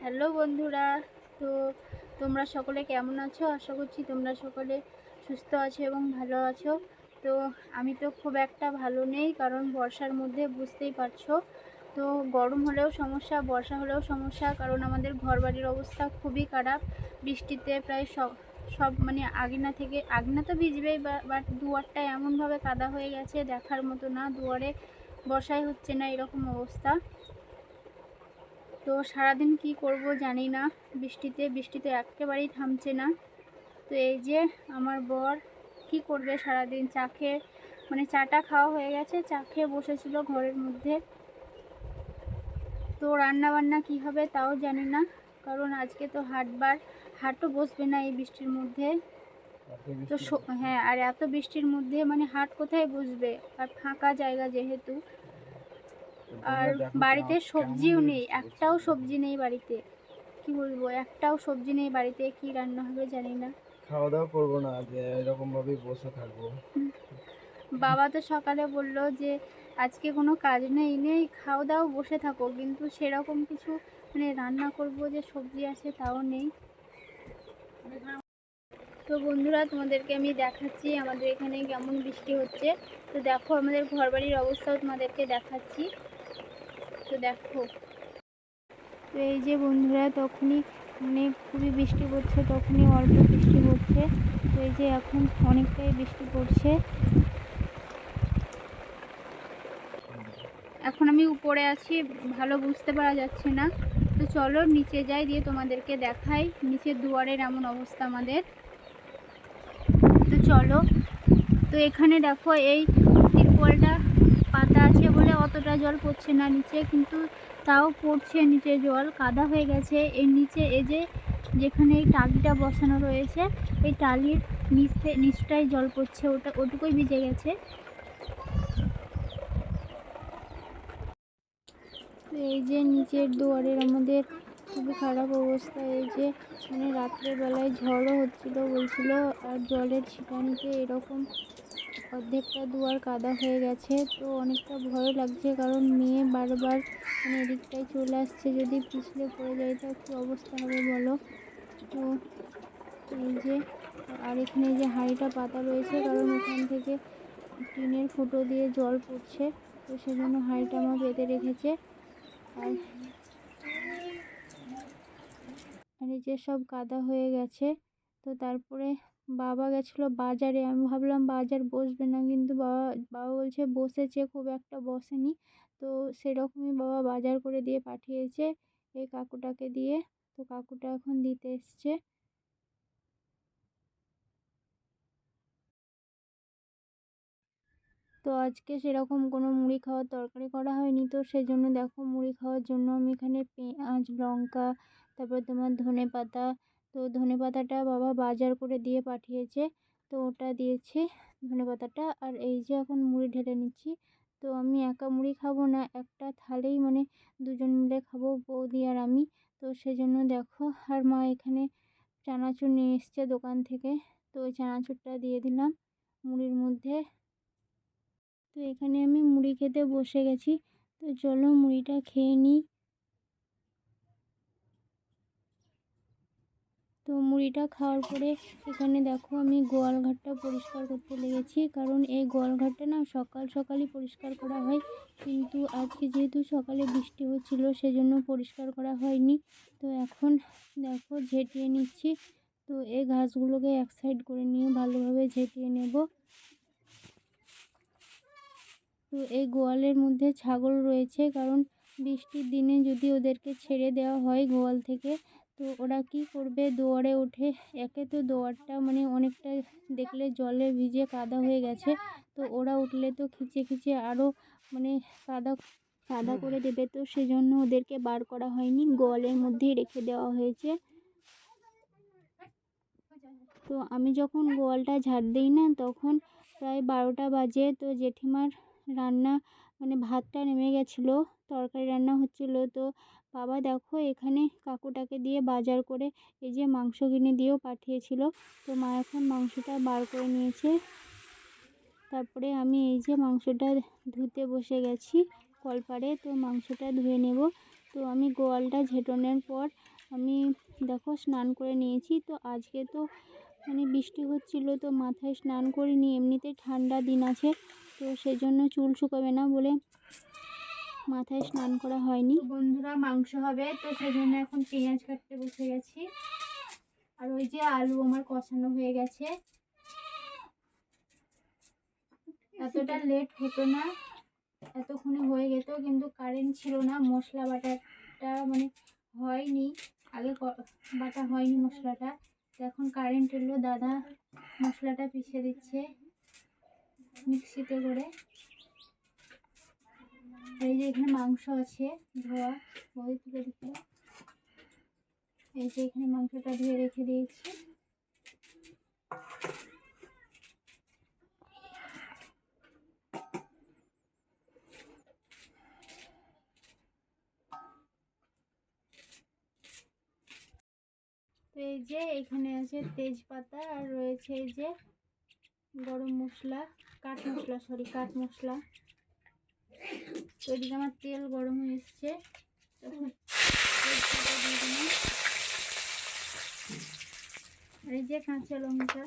Hello বন্ধুরা। তো তোমরা সকলে কেমন আছো? আশা করছি তোমরা সকলে সুস্থ আছো এবং ভালো আছো। তো আমি তো খুব একটা ভালো নেই, কারণ বর্ষার মধ্যে বুঝতেই পারছো। তো গরম হলেও সমস্যা, বর্ষা হলেও সমস্যা, কারণ আমাদের ঘরবাড়ির অবস্থা খুবই খারাপ। বৃষ্টিতে প্রায় সব মানে আগিনা তো ভিজবেই, বাট দুয়ারটা এমনভাবে কাদা হয়ে গেছে, দেখার মতো না। দুয়ারে বসাই হচ্ছে না, এরকম অবস্থা। তো সারাদিন কি করব জানি না, বৃষ্টিতে একেবারেই থামছে না। তো এই যে আমার বর কি করবে সারাদিন, চা খেয়ে মানে চাটা খাওয়া হয়ে গেছে, চা খেয়ে বসেছিল ঘরের মধ্যে। তো রান্না বান্না কি হবে তাও জানি না, কারণ আজকে তো হাটও বসবে না এই বৃষ্টির মধ্যে। তো হ্যাঁ, আর এত বৃষ্টির মধ্যে মানে হাট কোথায় বসবে, আর ফাঁকা জায়গা যেহেতু। আর বাড়িতে সবজিও নেই, একটাও সবজি নেই বাড়িতে। কি বলবো, একটাও সবজি নেই বাড়িতে, কি রান্না হবে জানি না। খাওয়া দাওয়া করবো না, যে এরকম ভাবেই বসে থাকবো। বাবা তো সকালে বলল যে আজকে কোনো কাজ নেই খাও দাও বসে থাকো, কিন্তু সেরকম কিছু মানে রান্না করব যে সবজি আছে তাও নেই। তো বন্ধুরা, তোমাদেরকে আমি দেখাচ্ছি আমাদের এখানে কেমন বৃষ্টি হচ্ছে। তো দেখো আমাদের ঘরবাড়ির অবস্থাও তোমাদেরকে দেখাচ্ছি। তো দেখো, তো এই যে বন্ধুরা, তখনই মানে খুবই বৃষ্টি পড়ছে, তখনই অল্প বৃষ্টি পড়ছে। তো এই যে এখন অনেকটাই বৃষ্টি পড়ছে। এখন আমি উপরে আছি, ভালো বুঝতে পারা যাচ্ছে না। তো চলো নিচে যাই, দিয়ে তোমাদেরকে দেখাই নিচের দুয়ারের এমন অবস্থা আমাদের। তো চলো। তো এখানে দেখো এই তিরপলটা পাতা আছে বলে অতটা জল পড়ছে না নিচে, কিন্তু তাও পড়ছে নিচে জল, কাদা হয়ে গেছে। এর নিচে এই যে যেখানে এই টালিটা বসানো রয়েছে, এই টালির নিচটাই জল পড়ছে, ওটুকুই ভিজে গেছে। এই যে নিচের দুয়ারের আমাদের খুবই খারাপ অবস্থা। এই যে মানে রাত্রেবেলায় ঝড়ও বলছিল, আর জলের ছিটানিতে এরকম অর্ধেকটা দুয়ার কাদা হয়ে গেছে। তো অনেকটা ভয় লাগছে, কারণ মেয়ে বারবার মানে এদিকটায় চলে আসছে, যদি পিছলে পড়ে যায় তো কী অবস্থা হবে বলো। তো এই যে, আর এখানে যে হাঁড়িটা পাতা রয়েছে, কারণ এখান থেকে টিনের ফুটো দিয়ে জল পড়ছে, তো সেজন্য হাঁড়িটা আমার বেঁধে রেখেছে। আর আর এই যে সব কাদা হয়ে গেছে। তো তারপরে বাবা গেছিলো বাজারে, আমি ভাবলাম বাজার বসবে না, কিন্তু বাবা বাবা বলছে বসেছে, খুব একটা বসেনি। তো সেরকমই বাবা বাজার করে দিয়ে পাঠিয়েছে এই কাকুটাকে দিয়ে। তো কাকুটা এখন দিতে এসছে। তো আজকে সেরকম কোনো মুড়ি খাওয়ার তরকারি করা হয়নি, তো সেজন্য দেখো মুড়ি খাওয়ার জন্য আমি এখানে পেঁয়াজ, লঙ্কা, তারপর তোমার ধনেপাতা, তো ধনেপাতাটা বাবা বাজার করে দিয়ে পাঠিয়েছে, তো ওটা দিয়েছে ধনেপাতাটা। আর এই যে এখন মুড়ি ঢেলে নিচ্ছি। তো আমি একা মুড়ি খাবো না, একটা থালেই মানে দুজন মিলে খাবো, বৌদি আর আমি। তো সেজন্য দেখো, আর মা এখানে চানাচুর নিয়ে এসছে দোকান থেকে, তো ওই চানাচুরটা দিয়ে দিলাম মুড়ির মধ্যে। তো এখানে আমি মুড়ি খেতে বসে গেছি। তো চলো মুড়িটা খেয়ে নিই। তো মুড়িটা খাওয়ার পরে এখানে দেখো আমি গোয়াল ঘরটা পরিষ্কার করতে লেগেছি, কারণ এই গোয়াল ঘরটা না সকাল সকালই পরিষ্কার করা হয়, কিন্তু আজকে যেহেতু সকালে বৃষ্টি হচ্ছিল সেজন্য পরিষ্কার করা হয়নি। তো এখন দেখো ঝেঁটিয়ে নিচ্ছি। তো এই ঘাসগুলোকে এক সাইড করে নিয়ে ভালোভাবে ঝেঁটিয়ে নেব। তো এই গোয়ালের মধ্যে ছাগল রয়েছে, কারণ বৃষ্টির দিনে যদি ওদেরকে ছেড়ে দেওয়া হয় গোয়াল থেকে, তো ওরা কি করবে, দুয়ারে ওঠে। একে তো দুয়ারটা মানে অনেকটা দেখলে জলে ভিজে কাদা হয়ে গেছে, তো ওরা উঠলে তো খিচে খিচে আরও মানে কাদা কাদা করে দেবে। তো সেজন্য ওদেরকে বার করা হয়নি, গোয়ালের মধ্যেই রেখে দেওয়া হয়েছে। তো আমি যখন গোয়ালটা ঝাড় দিই না, তখন প্রায় 12টা বাজে। তো জেঠিমার রান্না মানে ভাতটা নেমে গেছিলো, তরকারি রান্না হচ্ছিলো। তো বাবা দেখো এখানে কাকুটাকে দিয়ে বাজার করে এই যে মাংস কিনে দিয়েও পাঠিয়েছিল। তো মা এখন মাংসটা বার করে নিয়েছে। তারপরে আমি এই যে মাংসটা ধুতে বসে গেছি কলপাড়ে, তো মাংসটা ধুয়ে নেব। তো আমি গোয়ালটা ঝেঁটানোর পর আমি দেখো স্নান করে নিয়েছি। তো আজকে তো মানে বৃষ্টি হচ্ছিল, তো মাথায় স্নান করিনি, এমনিতে ঠান্ডা দিন আছে, তো সেজন্য চুল শুকাবে না বলে মাথায় স্নান করা হয়নি। বন্ধুরা মাংস হবে, তো সেজন্য এখন পেঁয়াজ কাটতে বসে গেছি। আর ওই যে আলু আমার কষানো হয়ে গেছে। এতটা লেট হতো না, এতক্ষণে হয়ে যেত, কিন্তু কারেন্ট ছিল না, মশলা বাটাটা মানে হয়নি, আগে বাটা হয়নি মশলাটা। তো এখন কারেন্ট এলো, দাদা মশলাটা পিষে দিচ্ছে মিক্সিতে করে। এই যে এখানে মাংস আছে ধোয়া, ওই তুলে দিতে। এই যে এখানে মাংসটা ধুয়ে রেখে দিয়েছি। তো এই যে এখানে আছে তেজপাতা, আর রয়েছে এই যে গরম মশলা, কাঠ মশলা। তো এদিকে আমার তেল গরম হয়ে এসছে, তখন তেজপাতা দিয়ে দিলাম। আর এই যে কাঁচা লঙ্কা,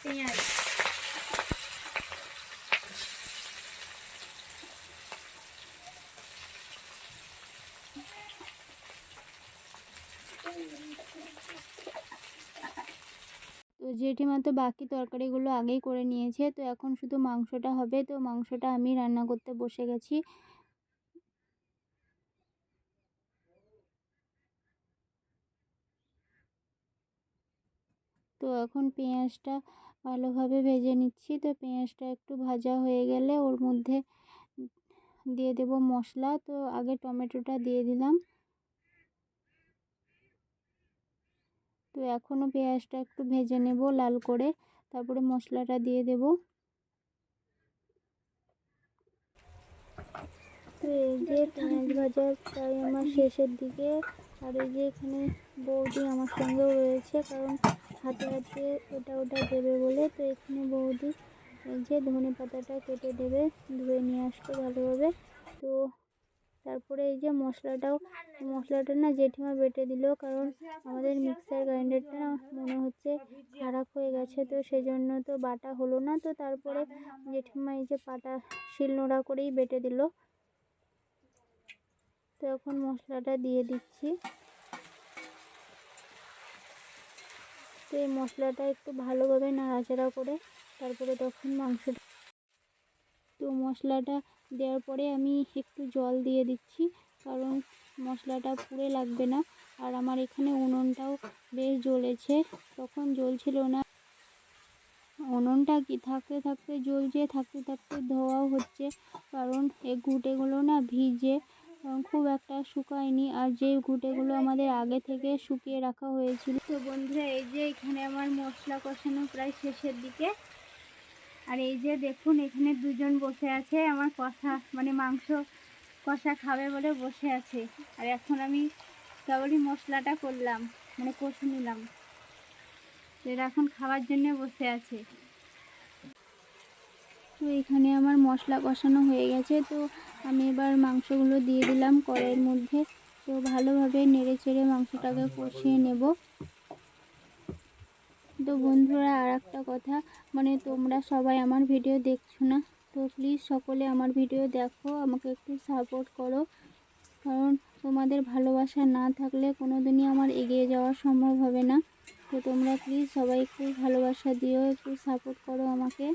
পেঁয়াজ। তো জেঠিমা তো বাকি তরকারিগুলো আগেই করে নিয়েছে, তো এখন শুধু মাংসটা হবে। তো মাংসটা আমি রান্না করতে বসে গেছি। তো এখন পেঁয়াজটা ভালোভাবে ভেজে নিচ্ছি। তো পেঁয়াজটা একটু ভাজা হয়ে গেলে ওর মধ্যে দিয়ে দেব মশলা। তো আগে টমেটোটা দিয়ে দিলাম। তো এখনও পেঁয়াজটা একটু ভেজে নেব লাল করে, তারপরে মশলাটা দিয়ে দেব। তো এই যে পেঁয়াজ ভাজা প্রায় আমার শেষের দিকে। আর এই যে এখানে বৌদি আমার সঙ্গেও রয়েছে, কারণ হাতে হাতে এটা ওটা দেবে বলে। তো এখানে বৌদি এই যে ধনে পাতাটা কেটে দেবে, ধুয়ে নিয়ে আসতে ভালোভাবে। তো তারপরে এই যে মশলাটা না জেঠিমা বেটে দিল, কারণ আমাদের মিক্সার গ্রাইন্ডারটা না মনে হচ্ছে খারাপ হয়ে গেছে, তো সেই জন্য তো বাটা হলো না। তো তারপরে জেঠিমা এই যে শিলনোড়া করেই বেটে দিল। তো এখন মশলাটা দিয়ে দিচ্ছি। তো এই মশলাটা একটু ভালোভাবে নাড়াচাড়া করে তারপরে তখন মাংসটা। তো মশলাটা দেওয়ার পরে আমি একটু জল দিয়ে দিচ্ছি, কারণ মশলাটা পুড়ে লাগবে না। আর আমার এখানে উনুনটাও বেশ জ্বলেছে, তখন জ্বলছিল না। উনুনটা কি থাকতে থাকতে জ্বলছে, থাকতে থাকতে ধোয়াও হচ্ছে, কারণ এই ঘুঁটেগুলো না ভিজে খুব একটা শুকায়নি। আর যে ঘুঁটেগুলো আমাদের আগে থেকে শুকিয়ে রাখা হয়েছিল। তো বন্ধুরা এই যে এখানে আমার মশলা কষানো প্রায় শেষের দিকে। আর এই যে দেখুন এখানে দুজন বসে আছে, আমার মাংস কষা খাবে বলে বসে আছে। আর এখন আমি কেবলই মশলাটা করলাম, কষে নিলাম, এরা এখন খাওয়ার জন্য বসে আছে। তো এখানে আমার মশলা কষানো হয়ে গেছে। তো আমি এবার মাংসগুলো দিয়ে দিলাম কড়াইয়ের মধ্যে। তো ভালোভাবে নেড়ে চেড়ে মাংসটাকে কষিয়ে নেব। তো বন্ধুরা আর একটা কথা, তোমরা সবাই আমার ভিডিও দেখছো না, তো প্লিজ সকলে আমার ভিডিও দেখো, আমাকে একটু সাপোর্ট করো, কারণ তোমাদের ভালোবাসা না থাকলে কোনো দিনই আমার এগিয়ে যাওয়া সম্ভব হবে না। তো তোমরা প্লিজ সবাই একটু ভালোবাসা দিও, একটু সাপোর্ট করো আমাকে।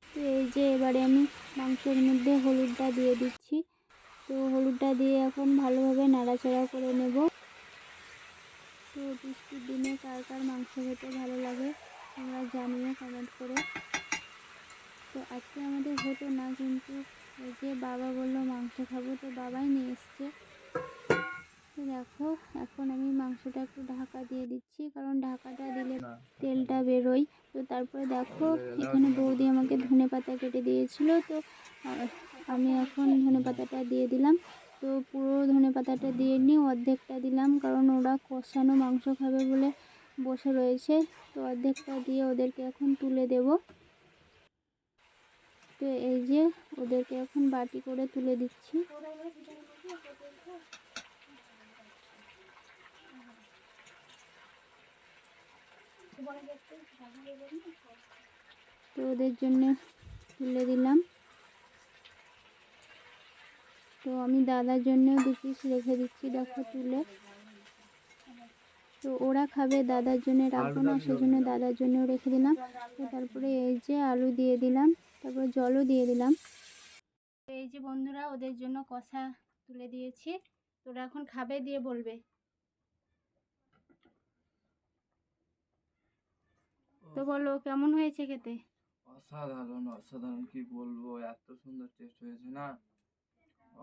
তো এই যে এবারে আমি মাংসের মধ্যে হলুদটা দিয়ে দিচ্ছি। তো হলুদটা দিয়ে এখন ভালোভাবে নাড়াচাড়া করে নেব। তো বৃষ্টির দিনে কার কার মাংস খেতে ভালো লাগে তোমরা জানিও কমেন্ট করে। তো আজকে আমাদের হতো না, কিন্তু এই যে বাবা বললো মাংস খাবো, তো বাবাই নিয়ে এসছে। তো দেখো এখন আমি মাংসটা একটু ঢাকা দিয়ে দিচ্ছি, কারণ ঢাকাটা দিলে তেলটা বেরোয়। তো তারপরে দেখো এখানে বৌদি আমাকে ধনেপাতা কেটে দিয়েছিল, তো আমি এখন ধনেপাতাটা দিয়ে দিলাম। তো পুরো ধনেপাতাটা দিয়ে নিই, অর্ধেকটা দিলাম, কারণ ওরা কষানো মাংস খাবে বলে বসে রয়েছে। তো অর্ধেকটা দিয়ে ওদেরকে এখন তুলে দেব। তো তো এই যে ওদেরকে এখন বাটি করে তুলে দিচ্ছি। তো ওদের জন্য তুলে দিলাম। তো আমি দাদার জন্যও 2 পিস রেখে দিচ্ছি, দেখো তুলে। তো ওরা খাবে, দাদার জন্য রাখবো না, সেজন্য দাদার জন্যও রেখে দিলাম। তো তারপরে এই যে আলু দিয়ে দিলাম, তারপরে জলও দিয়ে দিলাম। তো এই যে বন্ধুরা ওদের জন্য কষা তুলে দিয়েছি। তো ওরা এখন খাবে, দিয়ে বলবে। তো বলো কেমন হয়েছে খেতে? অসাধারণ অসাধারণ, কি বলবো, এত সুন্দর টেস্ট হয়েছে না,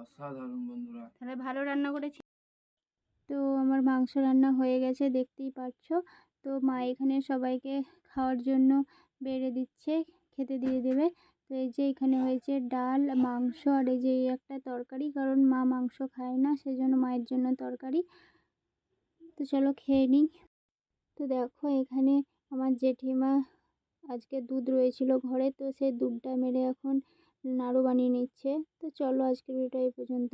অসাধারণ বন্ধুরা। তাহলে ভালো রান্না করেছি। তো আমার মাংস রান্না হয়ে গেছে, দেখতেই পাচ্ছ। তো মা এখানে সবাইকে খাওয়ার জন্য বেড়ে দিচ্ছে, খেতে দিয়ে দেবে। তো এই যে এখানে হয়েছে ডাল, মাংস, আর এই যে এই একটা তরকারি, কারণ মা মাংস খায় না, সেজন্য মায়ের জন্য তরকারি। তো চলো খেয়ে নিই। তো দেখো এখানে আমার জেঠিমা আজকে দুধ রয়েছিল ঘরে, তো সেই দুধটা মেরে এখন নাড়ু বানিয়ে নিচ্ছে। তো চলো আজকের ভিডিওটা এই পর্যন্ত।